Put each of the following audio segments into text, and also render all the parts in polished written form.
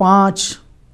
5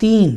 3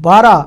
12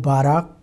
12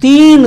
3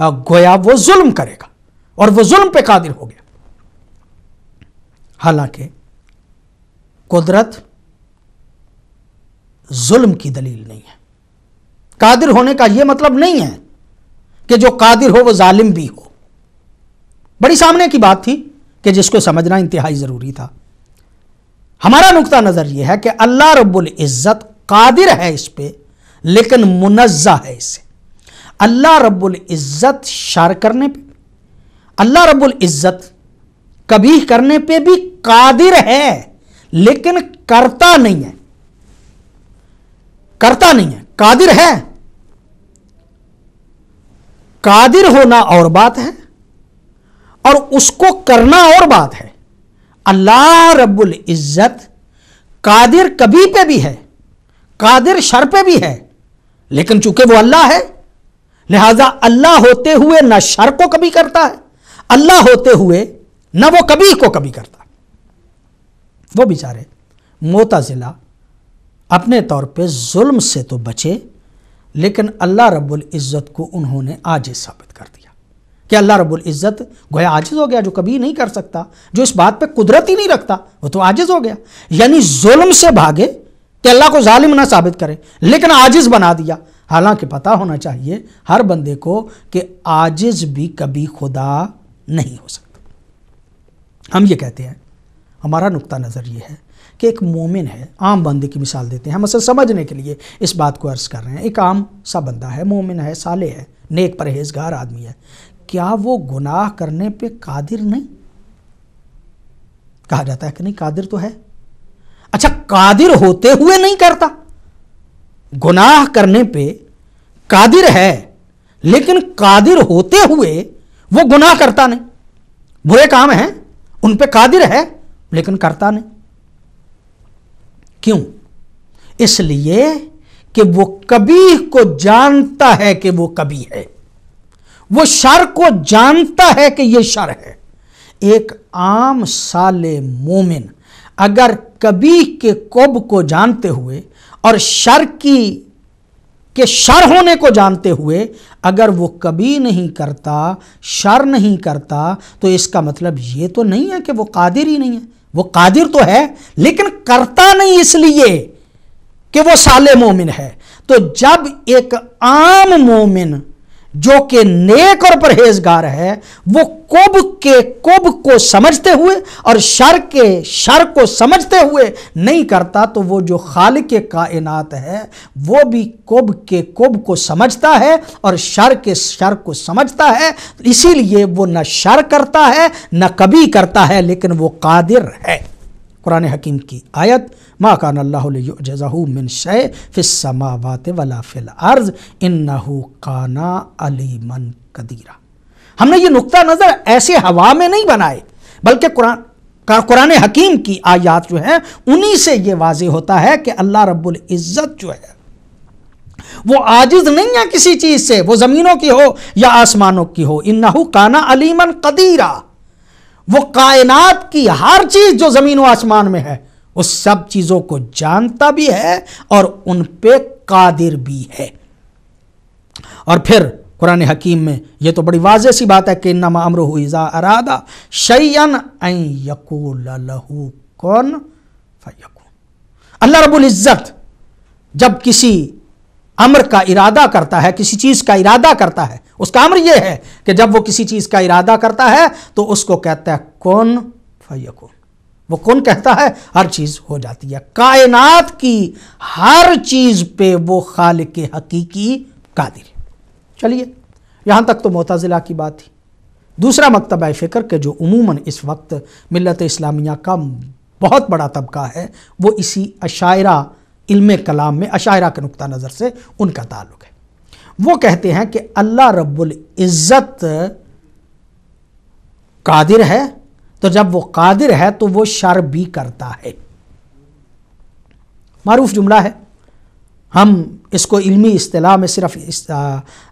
گویا وہ ظلم کرے گا اور وہ ظلم پہ قادر ہو گیا۔ حالانکہ قدرت ظلم کی دلیل نہیں ہے۔ قادر ہونے کا یہ مطلب نہیں ہے کہ جو قادر ہو وہ ظالم بھی ہو۔ بڑی سامنے کی بات تھی کہ جس کو سمجھنا انتہائی ضروری تھا۔ ہمارا نقطہ نظر یہ ہے کہ اللہ رب العزت قادر ہے اس پہ، لیکن منزہ ہے اس سے۔ اللہ رب العزت شر کرنے پہ، اللہ رب العزت قبیح کرنے پہ بھی قادر ہے، لیکن کرتا نہیں ہے۔ کرتا نہیں ہے، قادر ہے۔ قادر ہونا اور بات ہے اور اس کو کرنا اور بات ہے۔ اللہ رب العزت قادر کبھی پہ بھی ہے، قادر شر پہ بھی ہے، لیکن چونکہ وہ اللہ ہے لہذا اللہ ہوتے ہوئے نہ شر کو کبھی کرتا ہے، اللہ ہوتے ہوئے نہ وہ کبھی کو کبھی کرتا۔ وہ بیچارے معتزلہ اپنے طور پہ ظلم سے تو بچے، لیکن اللہ رب العزت کو انہوں نے عاجز ثابت کر دیا کہ اللہ رب العزت گویا عاجز ہو گیا، جو کبھی نہیں کر سکتا، جو اس بات پہ قدرت ہی نہیں رکھتا، وہ تو عاجز ہو گیا۔ یعنی ظلم سے بھاگے کہ اللہ کو ظالم نہ ثابت کرے، لیکن عاجز بنا دیا۔ حالانکہ پتہ ہونا چاہیے ہر بندے کو کہ عاجز بھی کبھی خدا نہیں ہو سکتا۔ ہم یہ کہتے ہیں، ہمارا نقطہ نظر یہ ہے کہ ایک مومن ہے، عام بندے کی مثال دیتے ہیں، ہم اصل سمجھنے کے لیے اس بات کو عرض کر رہے ہیں۔ ایک عام سا بندہ ہے، مومن ہے، صالح ہے، نیک پرہیزگار آدمی ہے، کیا وہ گناہ کرنے پہ قادر نہیں؟ کہا جاتا ہے کہ نہیں، قادر تو ہے۔ اچھا، قادر ہوتے ہوئے نہیں کرتا؟ گناہ کرنے پہ قادر ہے، لیکن قادر ہوتے ہوئے وہ گناہ کرتا نہیں۔ برے کام ہیں ان پہ قادر ہے لیکن کرتا نہیں۔ کیوں؟ اس لیے کہ وہ کبھی کو جانتا ہے کہ وہ کبھی ہے، وہ شر کو جانتا ہے کہ یہ شر ہے۔ ایک عام صالح مومن اگر کبھی کے قب کو جانتے ہوئے اور شر کے شر ہونے کو جانتے ہوئے اگر وہ کبھی نہیں کرتا، شر نہیں کرتا، تو اس کا مطلب یہ تو نہیں ہے کہ وہ قادر ہی نہیں ہے۔ وہ قادر تو ہے لیکن کرتا نہیں، اس لیے کہ وہ صالح مومن ہے۔ تو جب ایک عام مومن جو کہ نیک اور پرہیزگار ہے، وہ قب کے قب کو سمجھتے ہوئے اور شر کے شر کو سمجھتے ہوئے نہیں کرتا، تو وہ جو خالق کائنات ہے وہ بھی قب کے قب کو سمجھتا ہے اور شر کے شر کو سمجھتا ہے، اسی لیے وہ نہ شر کرتا ہے نہ کبھی کرتا ہے، لیکن وہ قادر ہے۔ قرآن حکیم کی آیت، ما کان اللہ لیعجزہ من شیء فی السماوات ولا فی الارض انہ کان علیما قدیرا۔ ہم نے یہ نقطہ نظر ایسے ہوا میں نہیں بنائے، بلکہ قرآن حکیم کی آیات جو ہیں انہی سے یہ واضح ہوتا ہے کہ اللہ رب العزت جو ہے وہ عاجز نہیں ہے کسی چیز سے، وہ زمینوں کی ہو یا آسمانوں کی ہو۔ انہ کان علیما قدیرا، وہ کائنات کی ہر چیز جو زمین و آسمان میں ہے اس سب چیزوں کو جانتا بھی ہے اور ان پہ قادر بھی ہے۔ اور پھر قرآن حکیم میں یہ تو بڑی واضح سی بات ہے کہ انما امرہ اذا اراد شیئا ان یقول لہ کن فیکون۔ اللہ رب العزت جب کسی امر کا ارادہ کرتا ہے، کسی چیز کا ارادہ کرتا ہے، اس کا امر یہ ہے کہ جب وہ کسی چیز کا ارادہ کرتا ہے تو اس کو کہتا ہے کن فیکون۔ وہ کن کہتا ہے، ہر چیز ہو جاتی ہے۔ کائنات کی ہر چیز پہ وہ خالق حقیقی قادر ہے۔ چلیے، یہاں تک تو معتزلہ کی بات تھی۔ دوسرا مکتبہ فکر کہ جو عموماً اس وقت ملت اسلامیہ کا بہت بڑا طبقہ ہے، وہ اسی اشاعرہ علم کلام میں اشاعرہ کے نقطہ نظر سے ان کا تعلق ہے۔ وہ کہتے ہیں کہ اللہ رب العزت قادر ہے، تو جب وہ قادر ہے تو وہ شر بھی کرتا ہے۔ معروف جملہ ہے، ہم اس کو علمی اصطلاح میں صرف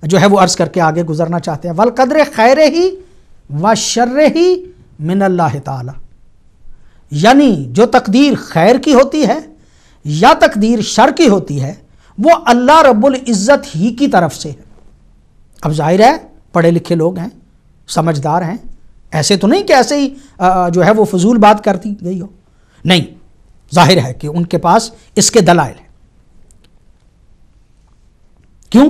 جو ہے وہ عرض کر کے آگے گزرنا چاہتے ہیں۔ والقدر خیر ہی و شر ہی من اللہ تعالی، یعنی جو تقدیر خیر کی ہوتی ہے یا تقدیر شر کی ہوتی ہے وہ اللہ رب العزت ہی کی طرف سے ہے۔ اب ظاہر ہے پڑھے لکھے لوگ ہیں، سمجھدار ہیں، ایسے تو نہیں کہ ایسے ہی جو ہے وہ فضول بات کرتی گئی ہو، نہیں، ظاہر ہے کہ ان کے پاس اس کے دلائل ہیں۔ کیوں؟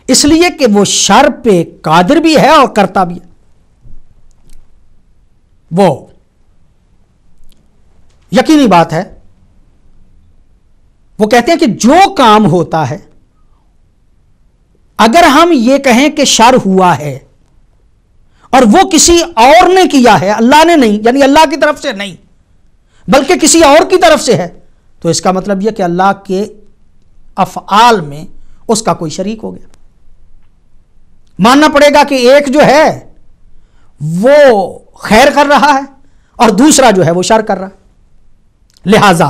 اس لیے کہ وہ شر پہ قادر بھی ہے اور کرتا بھی ہے۔ وہ یقینی بات ہے، وہ کہتے ہیں کہ جو کام ہوتا ہے اگر ہم یہ کہیں کہ شر ہوا ہے اور وہ کسی اور نے کیا ہے، اللہ نے نہیں، یعنی اللہ کی طرف سے نہیں بلکہ کسی اور کی طرف سے ہے، تو اس کا مطلب یہ کہ اللہ کے افعال میں اس کا کوئی شریک ہو گیا۔ ماننا پڑے گا کہ ایک جو ہے وہ خیر کر رہا ہے اور دوسرا جو ہے وہ شر کر رہا ہے، لہذا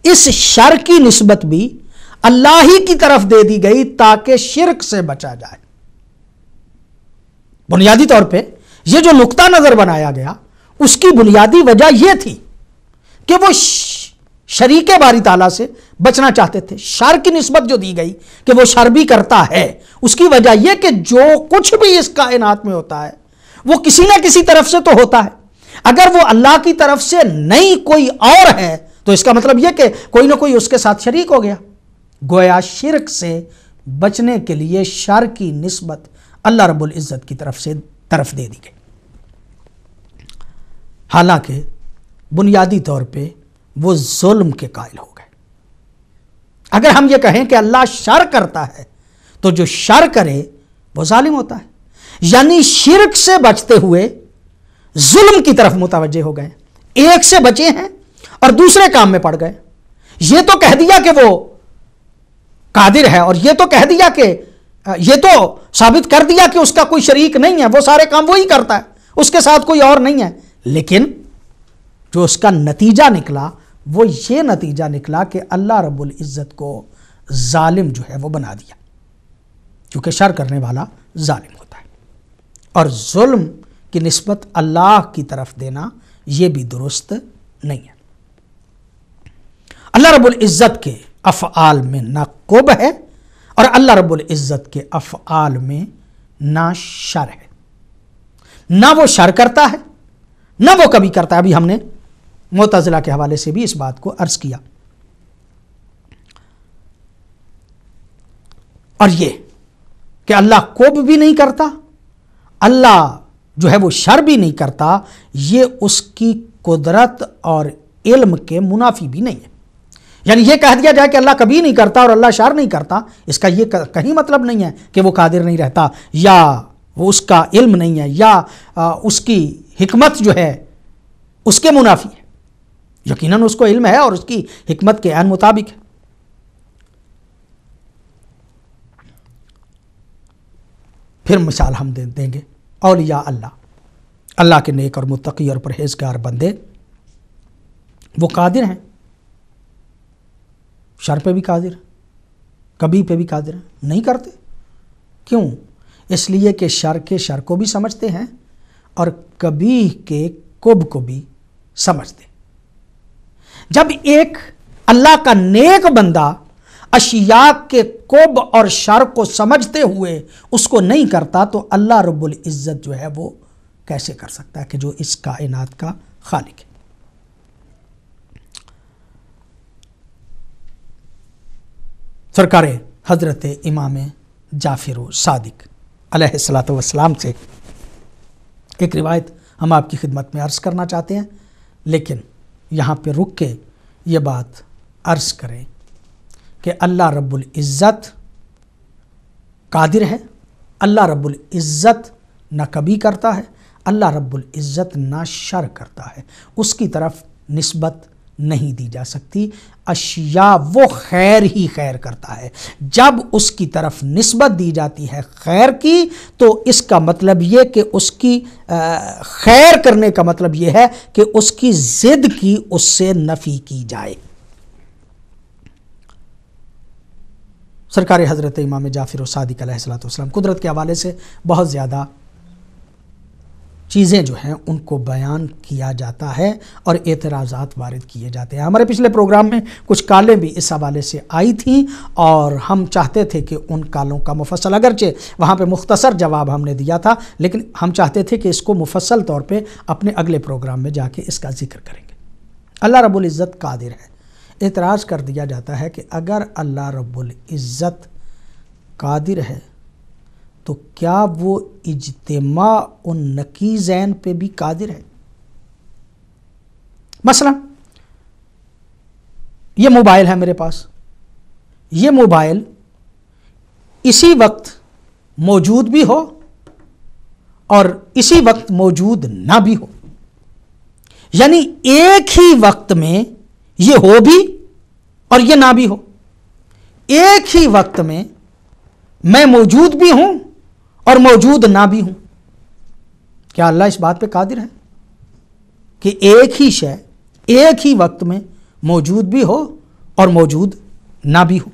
اس شر کی نسبت بھی اللہ ہی کی طرف دے دی گئی تاکہ شرک سے بچا جائے۔ بنیادی طور پہ یہ جو نقطہ نظر بنایا گیا اس کی بنیادی وجہ یہ تھی کہ وہ شریک باری تعالیٰ سے بچنا چاہتے تھے۔ شر کی نسبت جو دی گئی کہ وہ شر بھی کرتا ہے، اس کی وجہ یہ کہ جو کچھ بھی اس کائنات میں ہوتا ہے وہ کسی نہ کسی طرف سے تو ہوتا ہے۔ اگر وہ اللہ کی طرف سے نہیں کوئی اور ہے تو اس کا مطلب یہ کہ کوئی نہ کوئی اس کے ساتھ شریک ہو گیا۔ گویا شرک سے بچنے کے لیے شر کی نسبت اللہ رب العزت کی طرف دے دی گئی، حالانکہ بنیادی طور پہ وہ ظلم کے قائل ہو گئے۔ اگر ہم یہ کہیں کہ اللہ شر کرتا ہے تو جو شر کرے وہ ظالم ہوتا ہے، یعنی شرک سے بچتے ہوئے ظلم کی طرف متوجہ ہو گئے، ایک سے بچے ہیں اور دوسرے کام میں پڑ گئے۔ یہ تو کہہ دیا کہ وہ قادر ہے اور یہ تو کہہ دیا کہ یہ تو ثابت کر دیا کہ اس کا کوئی شریک نہیں ہے، وہ سارے کام وہی کرتا ہے، اس کے ساتھ کوئی اور نہیں ہے، لیکن جو اس کا نتیجہ نکلا وہ یہ نتیجہ نکلا کہ اللہ رب العزت کو ظالم جو ہے وہ بنا دیا، کیونکہ شر کرنے والا ظالم ہوتا ہے، اور ظلم کی نسبت اللہ کی طرف دینا یہ بھی درست نہیں ہے۔ اللہ رب العزت کے افعال میں نہ قب ہے اور اللہ رب العزت کے افعال میں نہ شر ہے، نہ وہ شر کرتا ہے نہ وہ کبھی کرتا ہے۔ ابھی ہم نے معتزلہ کے حوالے سے بھی اس بات کو عرض کیا، اور یہ کہ اللہ قب بھی نہیں کرتا، اللہ جو ہے وہ شر بھی نہیں کرتا، یہ اس کی قدرت اور علم کے منافی بھی نہیں ہے۔ یعنی یہ کہہ دیا جائے کہ اللہ کبھی نہیں کرتا اور اللہ شر نہیں کرتا، اس کا یہ کہیں مطلب نہیں ہے کہ وہ قادر نہیں رہتا یا وہ اس کا علم نہیں ہے یا اس کی حکمت جو ہے اس کے منافی ہے۔ یقیناً اس کو علم ہے اور اس کی حکمت کے عین مطابق ہے۔ پھر مثال ہم دیں گے اولیاء اللہ کے نیک اور متقی اور پرہیزگار بندے، وہ قادر ہیں، شر پہ بھی قادر ہیں، کبھی پہ بھی قادر ہیں، نہیں کرتے۔ کیوں؟ اس لیے کہ شر کے شر کو بھی سمجھتے ہیں اور کبھی کے قب کو بھی سمجھتے ہیں۔ جب ایک اللہ کا نیک بندہ اشیاء کے قب اور شر کو سمجھتے ہوئے اس کو نہیں کرتا تو اللہ رب العزت جو ہے وہ کیسے کر سکتا ہے کہ جو اس کائنات کا خالق ہے۔ سرکار حضرت امام جعفر صادق علیہ الصلاۃ والسلام سے ایک روایت ہم آپ کی خدمت میں عرض کرنا چاہتے ہیں، لیکن یہاں پہ رک کے یہ بات عرض کریں کہ اللہ رب العزت قادر ہے، اللہ رب العزت نہ کبھی کرتا ہے، اللہ رب العزت نہ شر کرتا ہے، اس کی طرف نسبت نہیں دی جا سکتی۔ اشیاء وہ خیر ہی خیر کرتا ہے، جب اس کی طرف نسبت دی جاتی ہے خیر کی تو اس کا مطلب یہ کہ اس کی خیر کرنے کا مطلب یہ ہے کہ اس کی ضد کی اس سے نفی کی جائے۔ سرکار حضرت امام جعفر صادق علیہ الصلوۃ والسلام قدرت کے حوالے سے بہت زیادہ چیزیں جو ہیں ان کو بیان کیا جاتا ہے اور اعتراضات وارد کیے جاتے ہیں۔ ہمارے پچھلے پروگرام میں کچھ کالیں بھی اس حوالے سے آئی تھیں اور ہم چاہتے تھے کہ ان کالوں کا مفصل، اگرچہ وہاں پہ مختصر جواب ہم نے دیا تھا، لیکن ہم چاہتے تھے کہ اس کو مفصل طور پہ اپنے اگلے پروگرام میں جا کے اس کا ذکر کریں گے۔ اللہ رب العزت قادر ہے۔ اعتراض کر دیا جاتا ہے کہ اگر اللہ رب العزت قادر ہے تو کیا وہ اجتماع النقیضین پہ بھی قادر ہے؟ مثلا یہ موبائل ہے میرے پاس، یہ موبائل اسی وقت موجود بھی ہو اور اسی وقت موجود نہ بھی ہو، یعنی ایک ہی وقت میں یہ ہو بھی اور یہ نہ بھی ہو، ایک ہی وقت میں میں موجود بھی ہوں اور موجود نہ بھی ہوں۔ کیا اللہ اس بات پہ قادر ہے کہ ایک ہی شے ایک ہی وقت میں موجود بھی ہو اور موجود نہ بھی ہو؟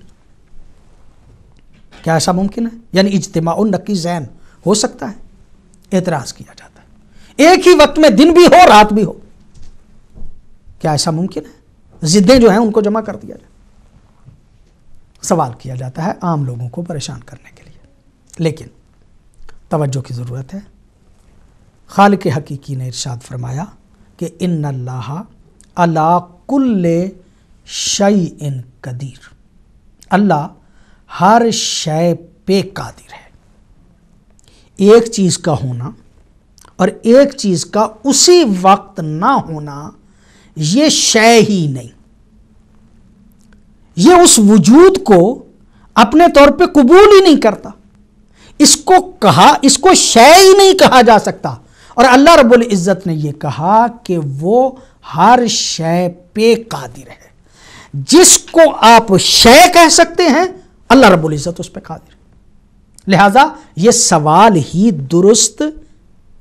کیا ایسا ممکن ہے؟ یعنی اجتماع النقیضین ہو سکتا ہے؟ اعتراض کیا جاتا ہے ایک ہی وقت میں دن بھی ہو رات بھی ہو، کیا ایسا ممکن ہے؟ ضدیں جو ہیں ان کو جمع کر دیا جائے۔ سوال کیا جاتا ہے عام لوگوں کو پریشان کرنے کے لیے، لیکن توجہ کی ضرورت ہے۔ خالق حقیقی نے ارشاد فرمایا کہ ان اللہ علی کل شیء قدیر، اللہ ہر شے پہ قادر ہے۔ ایک چیز کا ہونا اور ایک چیز کا اسی وقت نہ ہونا یہ شے ہی نہیں، یہ اس وجود کو اپنے طور پہ قبول ہی نہیں کرتا، اس کو شے ہی نہیں کہا جا سکتا۔ اور اللہ رب العزت نے یہ کہا کہ وہ ہر شے پہ قادر ہے۔ جس کو آپ شے کہہ سکتے ہیں اللہ رب العزت اس پہ قادر ہے، لہذا یہ سوال ہی درست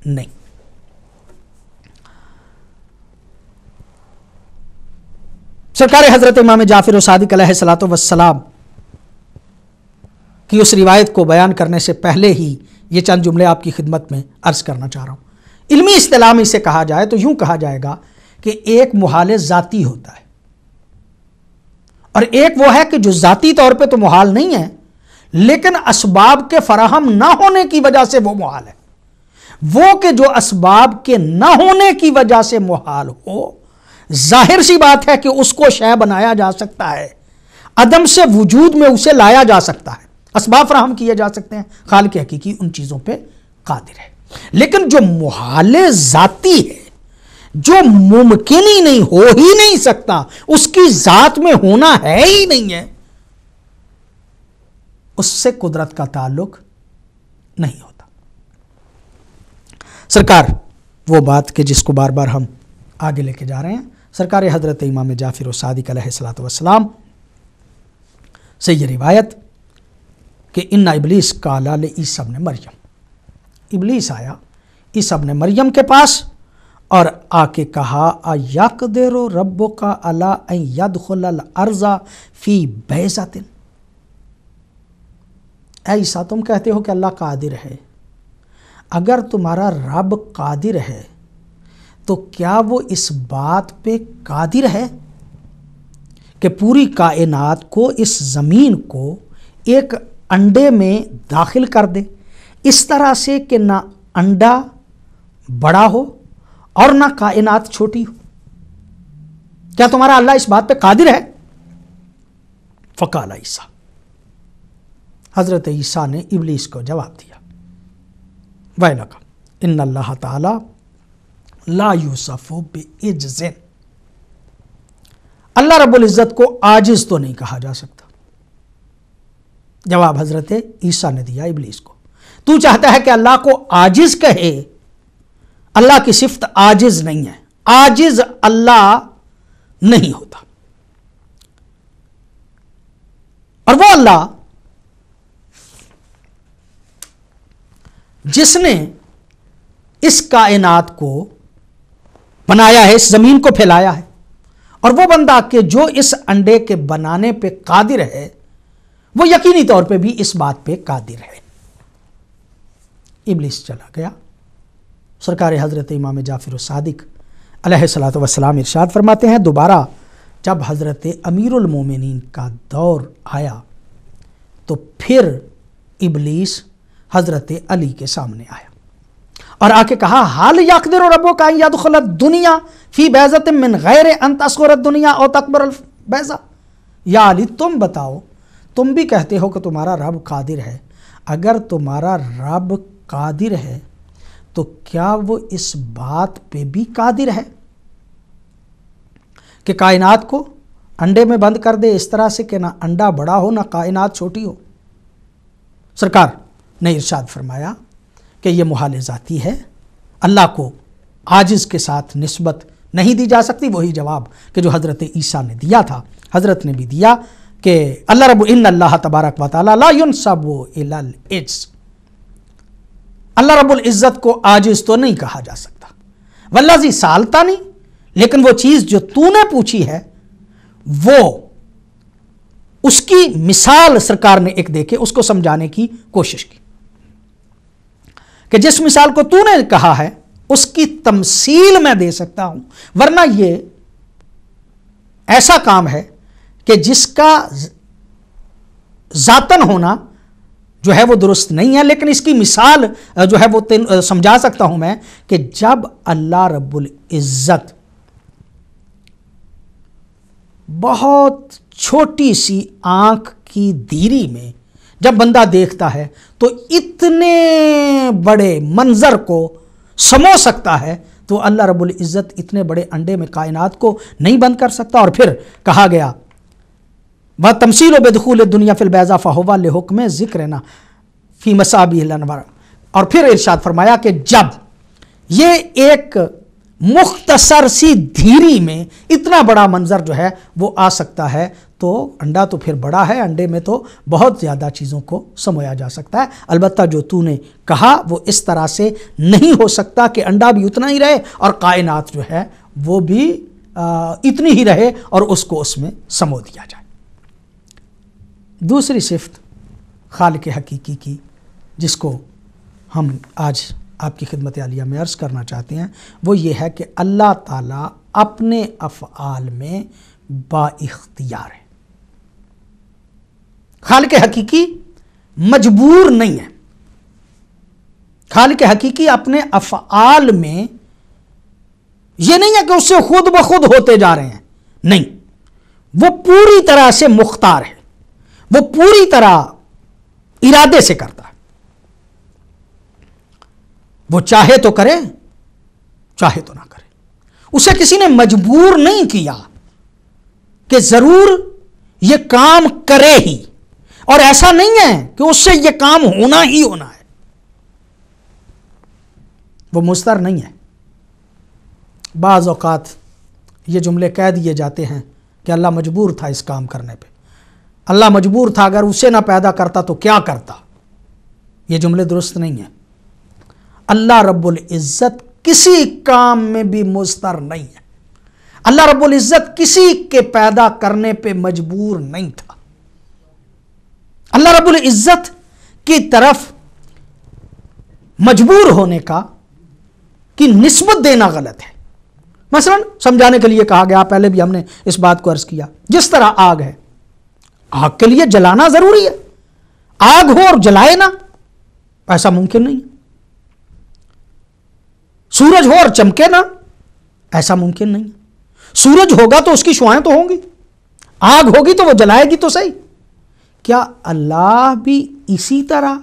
نہیں۔ سرکار حضرت امام جعفر صادق علیہ الصلوۃ والسلام کی اس روایت کو بیان کرنے سے پہلے ہی یہ چند جملے آپ کی خدمت میں عرض کرنا چاہ رہا ہوں۔ علمی اصطلاح میں اسے کہا جائے تو یوں کہا جائے گا کہ ایک محال ذاتی ہوتا ہے اور ایک وہ ہے کہ جو ذاتی طور پہ تو محال نہیں ہے لیکن اسباب کے فراہم نہ ہونے کی وجہ سے وہ محال ہے۔ وہ کہ جو اسباب کے نہ ہونے کی وجہ سے محال ہو، ظاہر سی بات ہے کہ اس کو شے بنایا جا سکتا ہے، عدم سے وجود میں اسے لایا جا سکتا ہے، اسباب فراہم کیے جا سکتے ہیں۔ خالق حقیقی ان چیزوں پہ قادر ہے، لیکن جو محال ذاتی ہے، جو ممکن ہی نہیں، ہو ہی نہیں سکتا، اس کی ذات میں ہونا ہے ہی نہیں ہے، اس سے قدرت کا تعلق نہیں ہوتا۔ سرکار وہ بات کہ جس کو بار بار ہم آگے لے کے جا رہے ہیں، سرکار حضرت امام جعفر صادق علیہ الصلوۃ والسلام سے یہ روایت کہ ان ابلیس قال لعیسی ابن مریم، ابلیس آیا عیسی ابن مریم کے پاس اور آ کے کہا ایقدر ربک علی ان یدخل الارض فی بیضۃ، اے عیسیٰ تم کہتے ہو کہ اللہ قادر ہے، اگر تمہارا رب قادر ہے تو کیا وہ اس بات پہ قادر ہے کہ پوری کائنات کو، اس زمین کو ایک انڈے میں داخل کر دے، اس طرح سے کہ نہ انڈا بڑا ہو اور نہ کائنات چھوٹی ہو؟ کیا تمہارا اللہ اس بات پہ قادر ہے؟ فقال عیسیٰ، حضرت عیسیٰ نے ابلیس کو جواب دیا، وَيْلَكَ إِنَّ اللَّهَ تَعَالَى لَا يُوصَفُ بِعِجْزٍ، اللہ رب العزت کو عاجز تو نہیں کہا جا سکتا۔ جواب حضرت عیسیٰ نے دیا ابلیس کو، تو چاہتا ہے کہ اللہ کو عاجز کہے؟ اللہ کی صفت عاجز نہیں ہے، عاجز اللہ نہیں ہوتا، اور وہ اللہ جس نے اس کائنات کو بنایا ہے، اس زمین کو پھیلایا ہے، اور وہ بندہ کہ جو اس انڈے کے بنانے پہ قادر ہے، وہ یقینی طور پہ بھی اس بات پہ قادر ہے۔ ابلیس چلا گیا، سرکار حضرت امام جعفر الصادق علیہ الصلوۃ والسلام ارشاد فرماتے ہیں، دوبارہ جب حضرت امیر المومنین کا دور آیا تو پھر ابلیس حضرت علی کے سامنے آیا اور آ کے کہا، حال یقدر ربک ان یدخل الدنیا فی بیضۃ من غیر ان تصغر الدنیا او تکبر البیضہ۔ یا علی تم بتاؤ، تم بھی کہتے ہو کہ تمہارا رب قادر ہے، اگر تمہارا رب قادر ہے تو کیا وہ اس بات پہ بھی قادر ہے کہ کائنات کو انڈے میں بند کر دے اس طرح سے کہ نہ انڈا بڑا ہو نہ کائنات چھوٹی ہو؟ سرکار نے ارشاد فرمایا کہ یہ محال ذاتی ہے، اللہ کو عاجز کے ساتھ نسبت نہیں دی جا سکتی۔ وہی جواب کہ جو حضرت عیسیٰ نے دیا تھا، حضرت نے بھی دیا کہ اللہ تبارک و تعالی لا ينسب الی العجز، اللہ رب العزت کو عاجز تو نہیں کہا جا سکتا۔ والذی سالتانی، لیکن وہ چیز جو تو نے پوچھی ہے وہ اس کی مثال سرکار نے ایک دے کے اس کو سمجھانے کی کوشش کی کہ جس مثال کو تو نے کہا ہے اس کی تمثیل میں دے سکتا ہوں، ورنہ یہ ایسا کام ہے کہ جس کا ذاتاً ہونا جو ہے وہ درست نہیں ہے، لیکن اس کی مثال جو ہے وہ سمجھا سکتا ہوں میں کہ جب اللہ رب العزت بہت چھوٹی سی آنکھ کی دیری میں جب بندہ دیکھتا ہے تو اتنے بڑے منظر کو سمو سکتا ہے، تو اللہ رب العزت اتنے بڑے انڈے میں کائنات کو نہیں بند کر سکتا۔ اور پھر کہا گیا وَتَمْثِيلُ بِدُخُولِ الدُّنْيَا فِي الْبَيْضَاءِ فَهُوَ لِحُكْمِ ذِكْرِنَا فِي مَصَابِيحَ الْأَنْوَارِ۔ اور پھر ارشاد فرمایا کہ جب یہ ایک مختصر سی دھیری میں اتنا بڑا منظر جو ہے وہ آ سکتا ہے، تو انڈا تو پھر بڑا ہے، انڈے میں تو بہت زیادہ چیزوں کو سمویا جا سکتا ہے۔ البتہ جو تو نے کہا وہ اس طرح سے نہیں ہو سکتا کہ انڈا بھی اتنا ہی رہے اور کائنات جو ہے وہ بھی اتنی ہی رہے اور اس کو اس میں سمو دیا جائے۔ دوسری صفت خالق حقیقی کی جس کو ہم آج آپ کی خدمت عالیہ میں عرض کرنا چاہتے ہیں وہ یہ ہے کہ اللہ تعالیٰ اپنے افعال میں با اختیار ہے۔ خالق حقیقی مجبور نہیں ہے، خالق حقیقی اپنے افعال میں یہ نہیں ہے کہ اس سے خود بخود ہوتے جا رہے ہیں، نہیں، وہ پوری طرح سے مختار ہے، وہ پوری طرح ارادے سے کرتا ہے۔ وہ چاہے تو کرے، چاہے تو نہ کرے، اسے کسی نے مجبور نہیں کیا کہ ضرور یہ کام کرے ہی، اور ایسا نہیں ہے کہ اس سے یہ کام ہونا ہی ہونا ہے، وہ مضطر نہیں ہے۔ بعض اوقات یہ جملے کہہ دیے جاتے ہیں کہ اللہ مجبور تھا اس کام کرنے پہ، اللہ مجبور تھا، اگر اسے نہ پیدا کرتا تو کیا کرتا۔ یہ جملے درست نہیں ہیں۔ اللہ رب العزت کسی کام میں بھی مضطر نہیں ہے، اللہ رب العزت کسی کے پیدا کرنے پہ مجبور نہیں تھا۔ اللہ رب العزت کی طرف مجبور ہونے کی نسبت دینا غلط ہے۔ مثلا سمجھانے کے لیے کہا گیا، پہلے بھی ہم نے اس بات کو عرض کیا، جس طرح آگ ہے، آگ کے لیے جلانا ضروری ہے، آگ ہو اور جلائے نہ، ایسا ممکن نہیں ہے۔ سورج ہو اور چمکے نہ، ایسا ممکن نہیں ہے۔ سورج ہوگا تو اس کی شعاعیں تو ہوں گی، آگ ہوگی تو وہ جلائے گی تو صحیح۔ کیا اللہ بھی اسی طرح،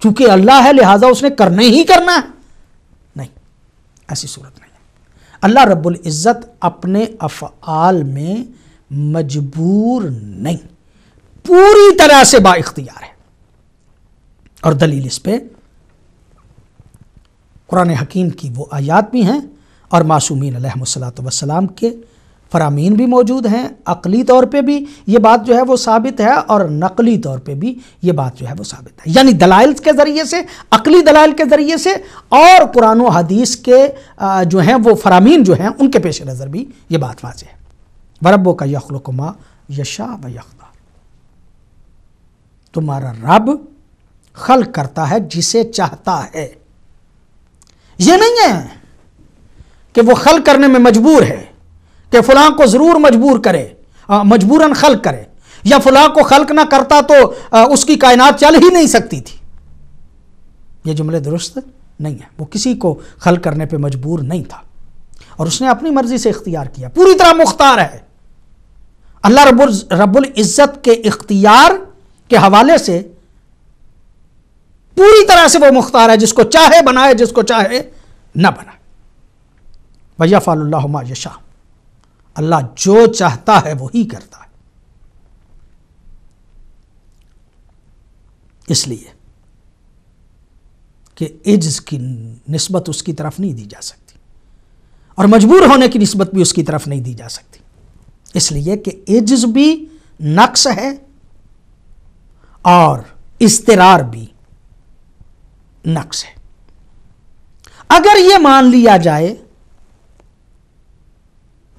چونکہ اللہ ہے لہذا اس نے کرنے ہی کرنا ہے؟ نہیں، ایسی صورت نہیں ہے۔ اللہ رب العزت اپنے افعال میں مجبور نہیں، پوری طرح سے با اختیار ہے۔ اور دلیل اس پہ قرآن حکیم کی وہ آیات بھی ہیں اور معصومین علیہم الصلاۃ والسلام کے فرامین بھی موجود ہیں۔ عقلی طور پہ بھی یہ بات جو ہے وہ ثابت ہے اور نقلی طور پہ بھی یہ بات جو ہے وہ ثابت ہے، یعنی دلائل کے ذریعے سے، عقلی دلائل کے ذریعے سے، اور قرآن و حدیث کے جو ہیں وہ فرامین جو ہیں ان کے پیش نظر بھی یہ بات واضح ہے۔ وَرَبُّكَ يَخْلُقُ مَا يَشَاءُ وَيَخْتَارُ، تمہارا رب خلق کرتا ہے جسے چاہتا ہے، یہ نہیں ہے کہ وہ خلق کرنے میں مجبور ہے کہ فلاں کو ضرور مجبور کرے، مجبوراً خلق کرے، یا فلاں کو خلق نہ کرتا تو اس کی کائنات چل ہی نہیں سکتی تھی۔ یہ جملے درست نہیں ہیں۔ وہ کسی کو خلق کرنے پہ مجبور نہیں تھا، اور اس نے اپنی مرضی سے اختیار کیا، پوری طرح مختار ہے۔ اللہ رب العزت کے اختیار کے حوالے سے پوری طرح سے وہ مختار ہے، جس کو چاہے بنائے، جس کو چاہے نہ بنائے۔ وَيَفْعَلُ اللَّهُ مَا يَشَاءُ، اللہ جو چاہتا ہے وہی کرتا ہے۔ اس لیے کہ عجز کی نسبت اس کی طرف نہیں دی جا سکتی، اور مجبور ہونے کی نسبت بھی اس کی طرف نہیں دی جا سکتی، اس لیے کہ عجز بھی نقص ہے اور اضطرار بھی نقص ہے۔ اگر یہ مان لیا جائے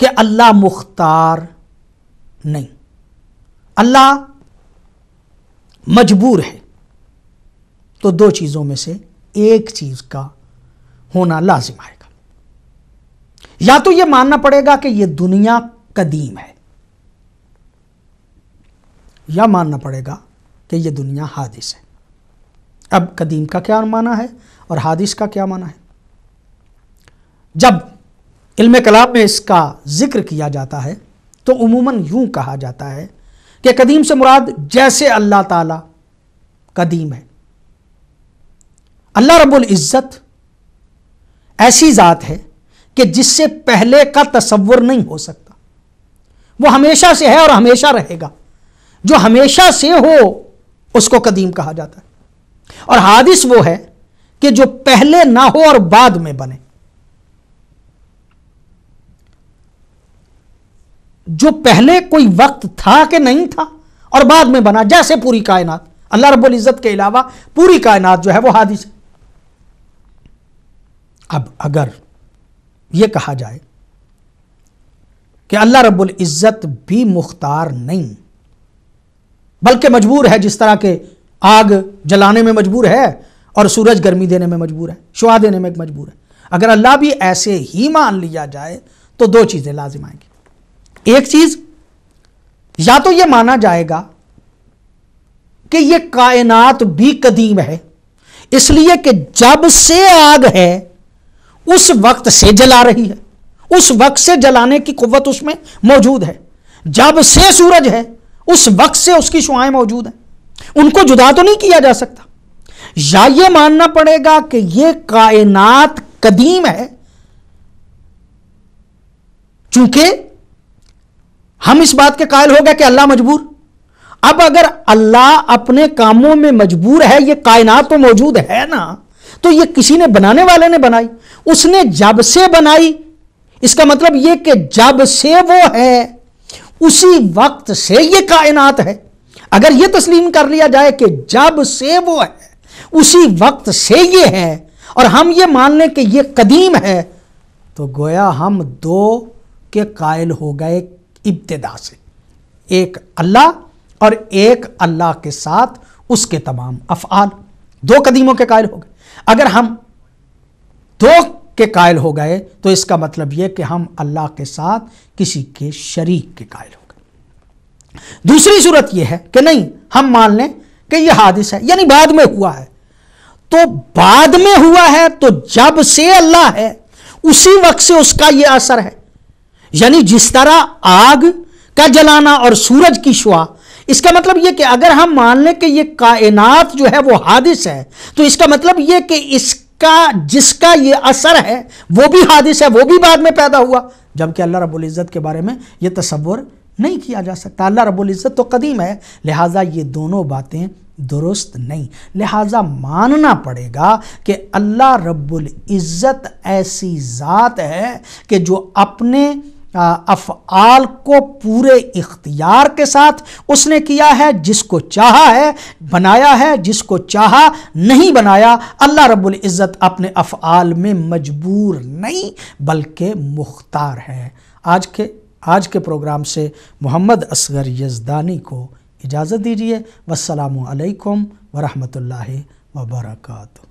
کہ اللہ مختار نہیں، اللہ مجبور ہے، تو دو چیزوں میں سے ایک چیز کا ہونا لازم آئے گا۔ یا تو یہ ماننا پڑے گا کہ یہ دنیا قدیم ہے، یا ماننا پڑے گا کہ یہ دنیا حادث ہے۔ اب قدیم کا کیا معنی ہے اور حادث کا کیا معنی ہے؟ جب علم کلام میں اس کا ذکر کیا جاتا ہے تو عموماً یوں کہا جاتا ہے کہ قدیم سے مراد جیسے اللہ تعالی قدیم ہے۔ اللہ رب العزت ایسی ذات ہے کہ جس سے پہلے کا تصور نہیں ہو سکتا، وہ ہمیشہ سے ہے اور ہمیشہ رہے گا۔ جو ہمیشہ سے ہو اس کو قدیم کہا جاتا ہے، اور حادث وہ ہے کہ جو پہلے نہ ہو اور بعد میں بنے۔ جو پہلے کوئی وقت تھا کہ نہیں تھا اور بعد میں بنا، جیسے پوری کائنات، اللہ رب العزت کے علاوہ پوری کائنات جو ہے وہ حادث ہے۔ اب اگر یہ کہا جائے کہ اللہ رب العزت بھی مختار نہیں بلکہ مجبور ہے، جس طرح کہ آگ جلانے میں مجبور ہے اور سورج گرمی دینے میں مجبور ہے، شعاع دینے میں مجبور ہے، اگر اللہ بھی ایسے ہی مان لیا جائے تو دو چیزیں لازم آئیں گی۔ ایک چیز، یا تو یہ مانا جائے گا کہ یہ کائنات بھی قدیم ہے، اس لیے کہ جب سے آگ ہے اس وقت سے جلا رہی ہے، اس وقت سے جلانے کی قوت اس میں موجود ہے، جب سے سورج ہے اس وقت سے اس کی شعاعیں موجود ہیں، ان کو جدا تو نہیں کیا جا سکتا۔ یا یہ ماننا پڑے گا کہ یہ کائنات قدیم ہے چونکہ ہم اس بات کے قائل ہو گئے کہ اللہ مجبور۔ اب اگر اللہ اپنے کاموں میں مجبور ہے، یہ کائنات تو موجود ہے نا، تو یہ کسی نے بنانے والے نے بنائی، اس نے جب سے بنائی، اس کا مطلب یہ کہ جب سے وہ ہے اسی وقت سے یہ کائنات ہے۔ اگر یہ تسلیم کر لیا جائے کہ جب سے وہ ہے اسی وقت سے یہ ہے، اور ہم یہ مان لیں کہ یہ قدیم ہے، تو گویا ہم دو کے قائل ہو گئے ابتدا سے، ایک اللہ اور ایک اللہ کے ساتھ اس کے تمام افعال، دو قدیموں کے قائل ہو گئے۔ اگر ہم دو کے قائل ہو گئے تو اس کا مطلب یہ کہ ہم اللہ کے ساتھ کسی کے شریک کے قائل ہو گئے۔ دوسری صورت یہ ہے کہ نہیں، ہم مان لیں کہ یہ حادث ہے، یعنی بعد میں ہوا ہے، تو بعد میں ہوا ہے تو جب سے اللہ ہے اسی وقت سے اس کا یہ اثر ہے۔ یعنی جس طرح آگ کا جلانا اور سورج کی شعاع، اس کا مطلب یہ کہ اگر ہم مان لیں کہ یہ کائنات جو ہے وہ حادث ہے، تو اس کا مطلب یہ کہ اس کا جس کا یہ اثر ہے وہ بھی حادث ہے، وہ بھی بعد میں پیدا ہوا، جبکہ اللہ رب العزت کے بارے میں یہ تصور نہیں کیا جا سکتا۔ اللہ رب العزت تو قدیم ہے، لہٰذا یہ دونوں باتیں درست نہیں، لہٰذا ماننا پڑے گا کہ اللہ رب العزت ایسی ذات ہے کہ جو اپنے افعال کو پورے اختیار کے ساتھ اس نے کیا ہے، جس کو چاہا ہے بنایا ہے، جس کو چاہا نہیں بنایا۔ اللہ رب العزت اپنے افعال میں مجبور نہیں بلکہ مختار ہے۔ آج کے پروگرام سے محمد اصغر یزدانی کو اجازت دیجیے۔ والسلام علیکم ورحمۃ اللہ وبرکاتہ۔